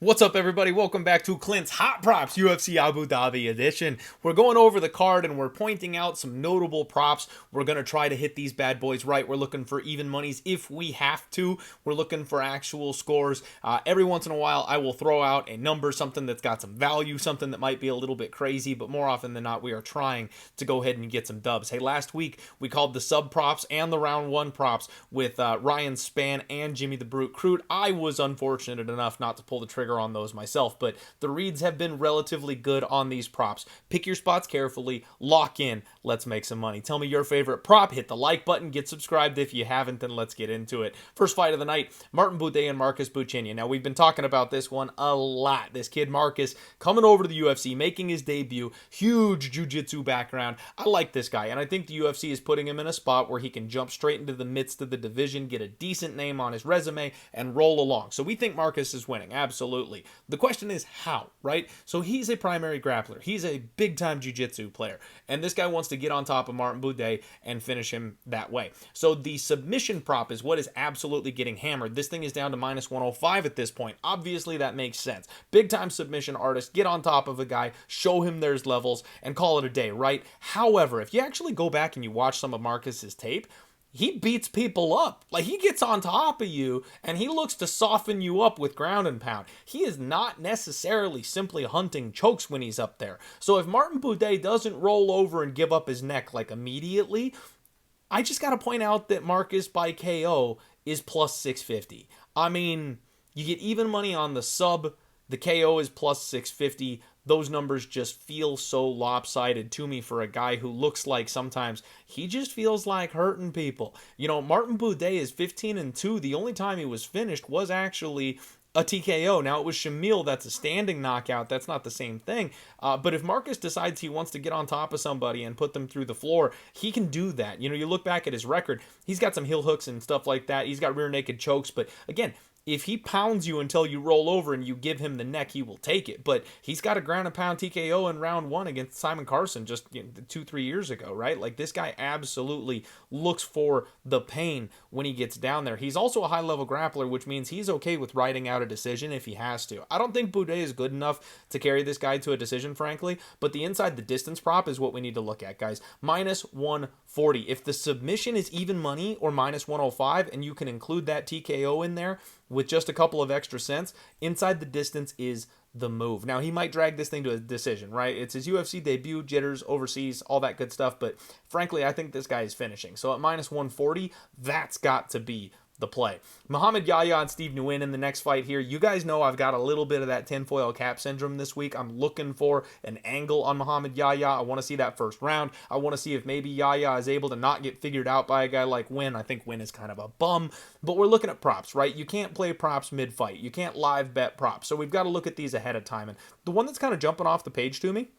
What's up, everybody? Welcome back to Clint's Hot Props UFC Abu Dhabi edition. We're going over the card and we're pointing out some notable props. We're going to try to hit these bad boys right. We're looking for even monies if we have to. We're looking for actual scores. Every once in a while, I will throw out a number, something that's got some value, something that might be a little bit crazy, but more often than not, we are trying to go ahead and get some dubs. Hey, last week, we called the sub props and the round one props with Ryan Spann and Jimmy the Brute Crude. I was unfortunate enough not to pull the trigger on those myself, but the reads have been relatively good on these props. Pick your spots carefully, lock in, let's make some money. Tell me your favorite prop, hit the like button, get subscribed if you haven't, and let's get into it. First fight of the night, Martin Budet and Marcus Buchinia. Now, we've been talking about this one a lot. This kid Marcus coming over to the UFC, making his debut, huge jiu-jitsu background. I like this guy, and I think the UFC is putting him in a spot where he can jump straight into the midst of the division, get a decent name on his resume, and roll along. So we think Marcus is winning, absolutely. The question is how, right? So he's a primary grappler. He's a big-time jiu-jitsu player. And this guy wants to get on top of Martin Budet and finish him that way. So the submission prop is what is absolutely getting hammered. This thing is down to minus 105 at this point. Obviously, that makes sense. Big-time submission artist, get on top of a guy, show him there's levels, and call it a day, right? However, if you actually go back and you watch some of Marcus's tape, he beats people up. Like, he gets on top of you and he looks to soften you up with ground and pound. He is not necessarily simply hunting chokes when he's up there. So if Martin Budet doesn't roll over and give up his neck like immediately, I just got to point out that Marcus by KO is plus 650. I mean, you get even money on the sub. The KO is plus 650. Those numbers just feel so lopsided to me for a guy who looks like sometimes he just feels like hurting people. You know, Martin Budet is 15-2. The only time he was finished was actually a TKO. Now, it was Shamil. That's a standing knockout. That's not the same thing. But if Marcus decides he wants to get on top of somebody and put them through the floor, he can do that. You know, you look back at his record, he's got some heel hooks and stuff like that. He's got rear naked chokes. But again, if he pounds you until you roll over and you give him the neck, he will take it. But he's got a ground and pound TKO in round one against Simon Carson just 2-3 years ago, right? Like, this guy absolutely looks for the pain when he gets down there. He's also a high-level grappler, which means he's okay with riding out a decision if he has to. I don't think Budet is good enough to carry this guy to a decision, frankly, but the inside the distance prop is what we need to look at, guys. Minus 140. If the submission is even money or minus 105, and you can include that TKO in there, with just a couple of extra cents, inside the distance is the move. Now, he might drag this thing to a decision, right? It's his UFC debut, jitters, overseas, all that good stuff, but frankly, I think this guy is finishing. So at minus 140, that's got to be the play. Muhammad Yaya and Steve Nguyen in the next fight here. You guys know I've got a little bit of that tinfoil cap syndrome this week. I'm looking for an angle on Muhammad Yaya. I want to see that first round. I want to see if maybe Yaya is able to not get figured out by a guy like Nguyen. I think Nguyen is kind of a bum, but we're looking at props, right? You can't play props mid-fight. You can't live bet props. So we've got to look at these ahead of time. And the one that's kind of jumping off the page to me,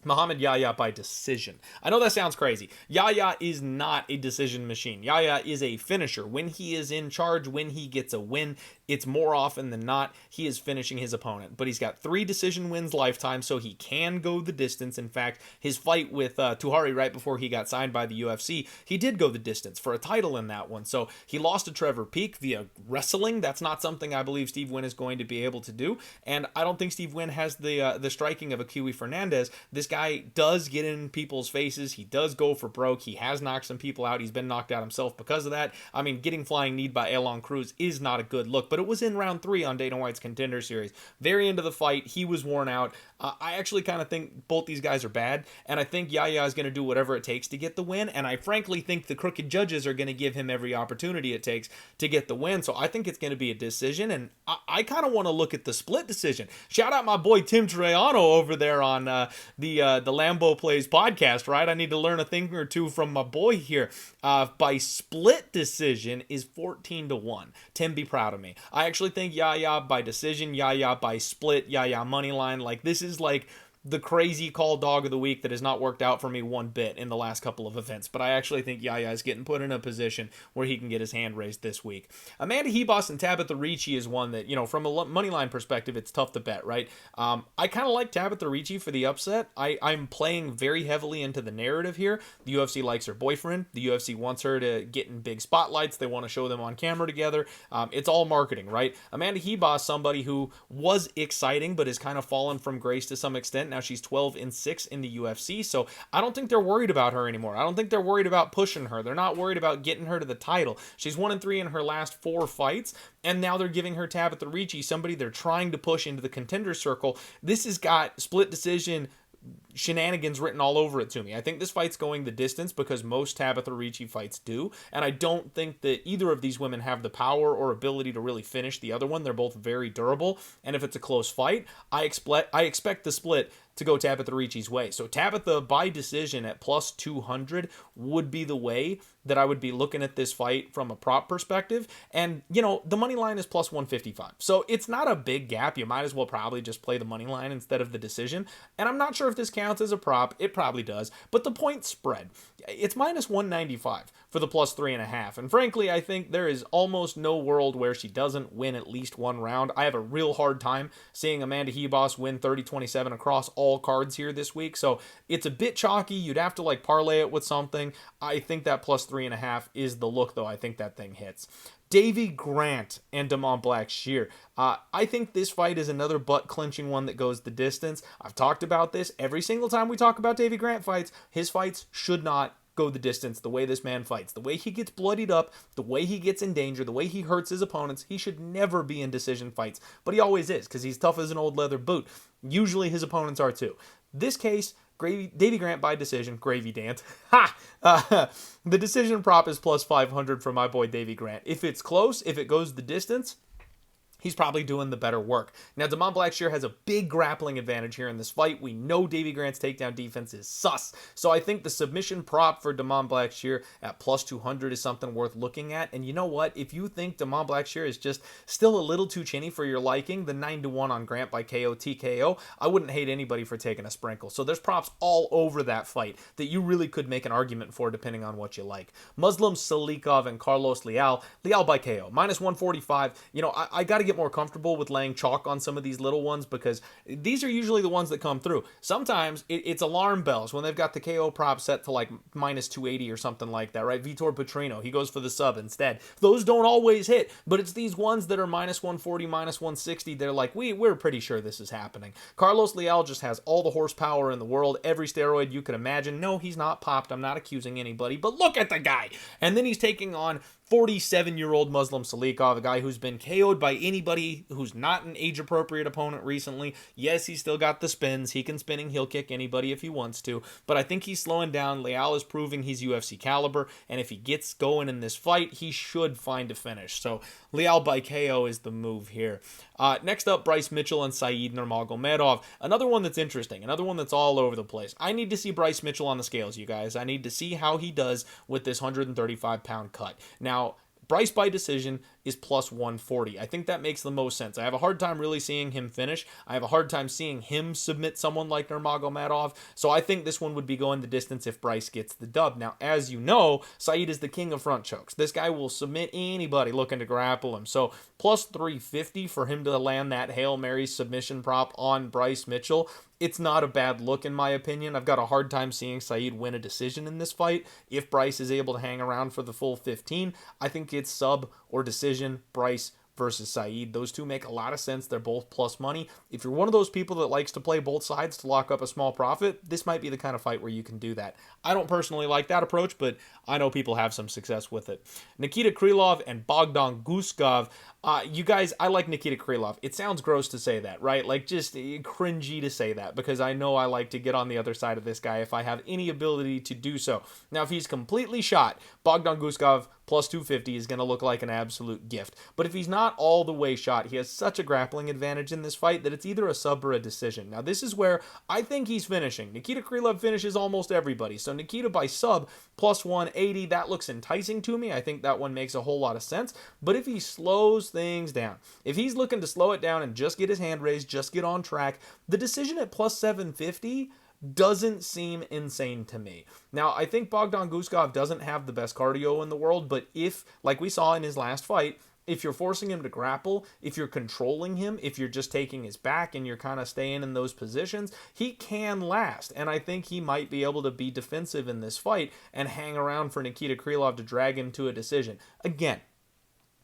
Muhammad Yaya by decision. I know that sounds crazy. Yaya is not a decision machine. Yaya is a finisher. When he is in charge, when he gets a win, it's more often than not he is finishing his opponent. But he's got 3 decision wins lifetime, so he can go the distance. In fact, his fight with Tuhari right before he got signed by the UFC, he did go the distance for a title in that one. So he lost to Trevor Peek via wrestling. That's not something I believe Steve Nguyen is going to be able to do. And I don't think Steve Nguyen has the striking of a Kiwi Fernandez. This guy does get in people's faces. He does go for broke. He has knocked some people out. He's been knocked out himself because of that. I mean, getting flying kneed by Elon Cruz is not a good look, but it was in round 3 on Dana White's Contender Series. Very into the fight. He was worn out. I actually kind of think both these guys are bad, and I think Yaya is going to do whatever it takes to get the win, and I frankly think the crooked judges are going to give him every opportunity it takes to get the win, so I think it's going to be a decision, and I kind of want to look at the split decision. Shout out my boy Tim Treano over there on the Lambo Plays podcast, right? I need to learn a thing or two from my boy here. By split decision is 14-1. Tim, be proud of me. I actually think Yaya by decision, Yaya by split, Yaya money line. Like, this is like the crazy call dog of the week that has not worked out for me one bit in the last couple of events, but I actually think Yaya is getting put in a position where he can get his hand raised this week. Amanda Hebos and Tabitha Ricci is one that, from a money line perspective, it's tough to bet, right? I kind of like Tabitha Ricci for the upset. I'm playing very heavily into the narrative here. The UFC likes her boyfriend. The UFC wants her to get in big spotlights. They want to show them on camera together. It's all marketing, right? Amanda Hebos, somebody who was exciting but has kind of fallen from grace to some extent. Now she's 12-6 in the UFC, so I don't think they're worried about her anymore. I don't think they're worried about pushing her. They're not worried about getting her to the title. She's 1-3 in her last 4 fights, and now they're giving her Tabitha Ricci, somebody they're trying to push into the contender circle. This has got split decision shenanigans written all over it to me. I think this fight's going the distance because most Tabitha Ricci fights do, and I don't think that either of these women have the power or ability to really finish the other one. They're both very durable, and if it's a close fight, I expect the split to go Tabitha Ricci's way. So Tabitha by decision at plus 200 would be the way that I would be looking at this fight from a prop perspective. And, the money line is plus 155. So it's not a big gap. You might as well probably just play the money line instead of the decision. And I'm not sure if this counts as a prop. It probably does. But the point spread, it's minus 195 for the plus 3.5. And frankly, I think there is almost no world where she doesn't win at least one round. I have a real hard time seeing Amanda Hebos win 30-27 across all cards here this week. So it's a bit chalky. You'd have to parlay it with something. I think that plus 3.5 is the look, though. I think that thing hits. Davy Grant and Damon Blackshear. I think this fight is another butt-clinching one that goes the distance. I've talked about this every single time we talk about Davy Grant fights. His fights should not go the distance the way this man fights. The way he gets bloodied up, the way he gets in danger, the way he hurts his opponents, he should never be in decision fights. But he always is, because he's tough as an old leather boot. Usually his opponents are too. This case, Davy Grant by decision. Gravy Dant. Ha! The decision prop is plus 500 for my boy Davy Grant. If it's close, if it goes the distance, he's probably doing the better work. Now, Damon Blackshear has a big grappling advantage here in this fight. We know Davy Grant's takedown defense is sus. So I think the submission prop for Damon Blackshear at plus 200 is something worth looking at. And you know what? If you think Damon Blackshear is just still a little too chinny for your liking, the 9-1 on Grant by KO TKO, I wouldn't hate anybody for taking a sprinkle. So there's props all over that fight that you really could make an argument for depending on what you like. Muslim Celikov and Carlos Lial. Lial by KO. Minus 145. I got to get more comfortable with laying chalk on some of these little ones because these are usually the ones that come through. Sometimes it's alarm bells when they've got the KO prop set to minus 280 or something like that, right? Vitor Petrino, he goes for the sub instead. Those don't always hit, but it's these ones that are minus 140, minus 160. They're we're pretty sure this is happening. Carlos Lial just has all the horsepower in the world, every steroid you could imagine. No, he's not popped. I'm not accusing anybody, but look at the guy. And then he's taking on 47-year-old Muslim Celikov, a guy who's been KO'd by anybody who's not an age-appropriate opponent recently. Yes, he's still got the spins. He can spinning heel kick anybody if he wants to, but I think he's slowing down. Lial is proving he's UFC caliber, and if he gets going in this fight, he should find a finish. So Lial by KO is the move here. Next up, Bryce Mitchell and Said Nurmagomedov. Another one that's interesting, another one that's all over the place. I need to see Bryce Mitchell on the scales, you guys. I need to see how he does with this 135-pound cut. Now, Bryce by decision is plus 140. I think that makes the most sense. I have a hard time really seeing him finish. I have a hard time seeing him submit someone like Nurmagomedov. So I think this one would be going the distance if Bryce gets the dub. Now, as you know, Said is the king of front chokes. This guy will submit anybody looking to grapple him. So plus 350 for him to land that Hail Mary submission prop on Bryce Mitchell. It's not a bad look in my opinion. I've got a hard time seeing Said win a decision in this fight. If Bryce is able to hang around for the full 15, I think it's sub or decision Bryce versus Said. Those two make a lot of sense. They're both plus money. If you're one of those people that likes to play both sides to lock up a small profit, this might be the kind of fight where you can do that. I don't personally like that approach, but I know people have some success with it. Nikita Krylov and Bogdan Guskov. You guys, I like Nikita Krylov. It sounds gross to say that, right? Just cringy to say that because I know I like to get on the other side of this guy if I have any ability to do so. Now, if he's completely shot, Bogdan Guskov plus 250 is going to look like an absolute gift. But if he's not all the way shot, he has such a grappling advantage in this fight that it's either a sub or a decision. Now, this is where I think he's finishing. Nikita Krylov finishes almost everybody. So Nikita by sub plus 180, that looks enticing to me. I think that one makes a whole lot of sense. But if he slows things down. If he's looking to slow it down and just get his hand raised, just get on track, the decision at plus 750 doesn't seem insane to me. Now, I think Bogdan Guskov doesn't have the best cardio in the world, but if, like we saw in his last fight, if you're forcing him to grapple, if you're controlling him, if you're just taking his back and you're kind of staying in those positions, he can last. And I think he might be able to be defensive in this fight and hang around for Nikita Krylov to drag him to a decision. Again,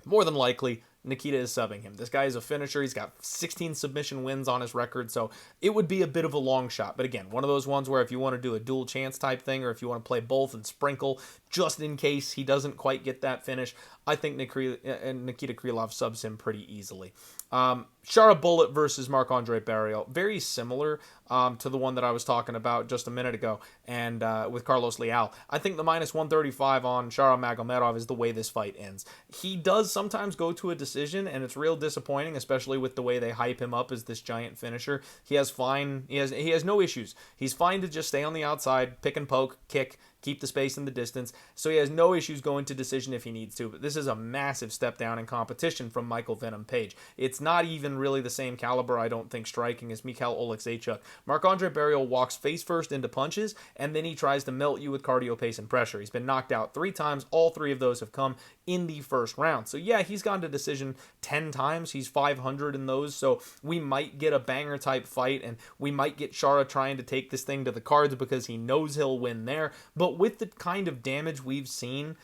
more than likely, Nikita is subbing him. This guy is a finisher. He's got 16 submission wins on his record, so it would be a bit of a long shot. But again, one of those ones where if you want to do a dual chance type thing, or if you want to play both and sprinkle just in case he doesn't quite get that finish, I think Nikita Krylov subs him pretty easily. Shara Bullet versus Marc-André Barrial, very similar to the one that I was talking about just a minute ago, and with Carlos Lial. I think the minus 135 on Shara Magomedov is the way this fight ends. He does sometimes go to a decision, and it's real disappointing, especially with the way they hype him up as this giant finisher. He has no issues. He's fine to just stay on the outside, pick and poke, kick, keep the space in the distance, so he has no issues going to decision if he needs to. But this is a massive step down in competition from Michael Venom Page. It's not even really the same caliber, I don't think, striking as Mikhail Oleksiejczuk. Marc-André Barrial walks face first into punches, and then he tries to melt you with cardio, pace, and pressure. He's been knocked out 3 times. All 3 of those have come in the first round. So yeah, he's gone to decision 10 times. He's 500 in those, so we might get a banger type fight, and we might get Shara trying to take this thing to the cards because he knows he'll win there. But with the kind of damage we've seen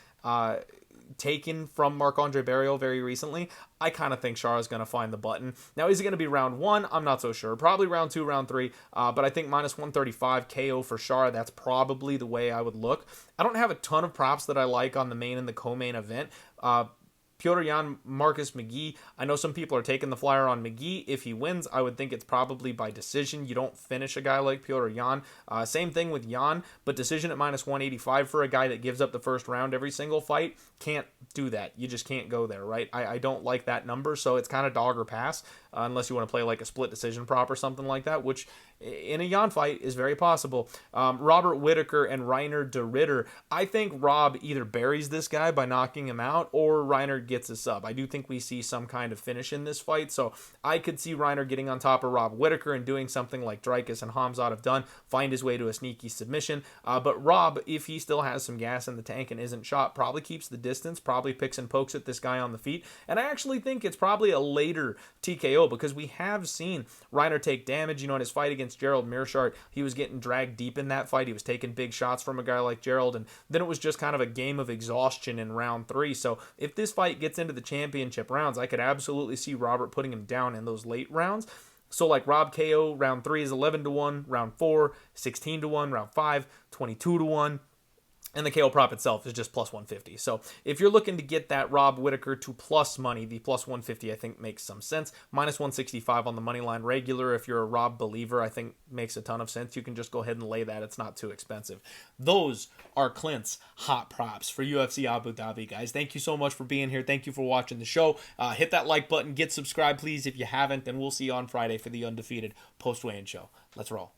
taken from Marc-André Barrial very recently, I kind of think Shara's going to find the button. Now, is it going to be round 1? I'm not so sure. Probably round 2, round 3, but I think minus 135 KO for Shara, that's probably the way I would look. I don't have a ton of props that I like on the main and the co-main event. Petr Yan, Marcus McGee. I know some people are taking the flyer on McGee. If he wins, I would think it's probably by decision. You don't finish a guy like Petr Yan. Same thing with Yan, but decision at minus 185 for a guy that gives up the first round every single fight. Can't do that. You just can't go there, right? I don't like that number, so it's kind of dog or pass, unless you want to play like a split decision prop or something like that, which in a Yan fight is very possible. Robert Whittaker and Reiner de Ritter. I think Rob either buries this guy by knocking him out, or Reiner gets a sub. I do think we see some kind of finish in this fight, so I could see Reiner getting on top of Rob Whittaker and doing something like Dreykus and Hamzat have done, find his way to a sneaky submission. But Rob, if he still has some gas in the tank and isn't shot, probably keeps the distance, probably picks and pokes at this guy on the feet, and I actually think it's probably a later TKO because we have seen Reiner take damage. In his fight against Gerald Meerschaert, he was getting dragged deep in that fight. He was taking big shots from a guy like Gerald, and then it was just kind of a game of exhaustion in round 3. So if this fight gets into the championship rounds, I could absolutely see Robert putting him down in those late rounds. So like Rob KO, round 3 is 11-1, round 4, 16-1, round 5, 22-1. And the KO prop itself is just plus 150. So if you're looking to get that Rob Whittaker to plus money, the plus 150 I think makes some sense. Minus 165 on the money line regular. If you're a Rob believer, I think makes a ton of sense. You can just go ahead and lay that. It's not too expensive. Those are Clint's hot props for UFC Abu Dhabi, guys. Thank you so much for being here. Thank you for watching the show. Hit that like button. Get subscribed, please, if you haven't. And we'll see you on Friday for the undefeated post-weigh-in show. Let's roll.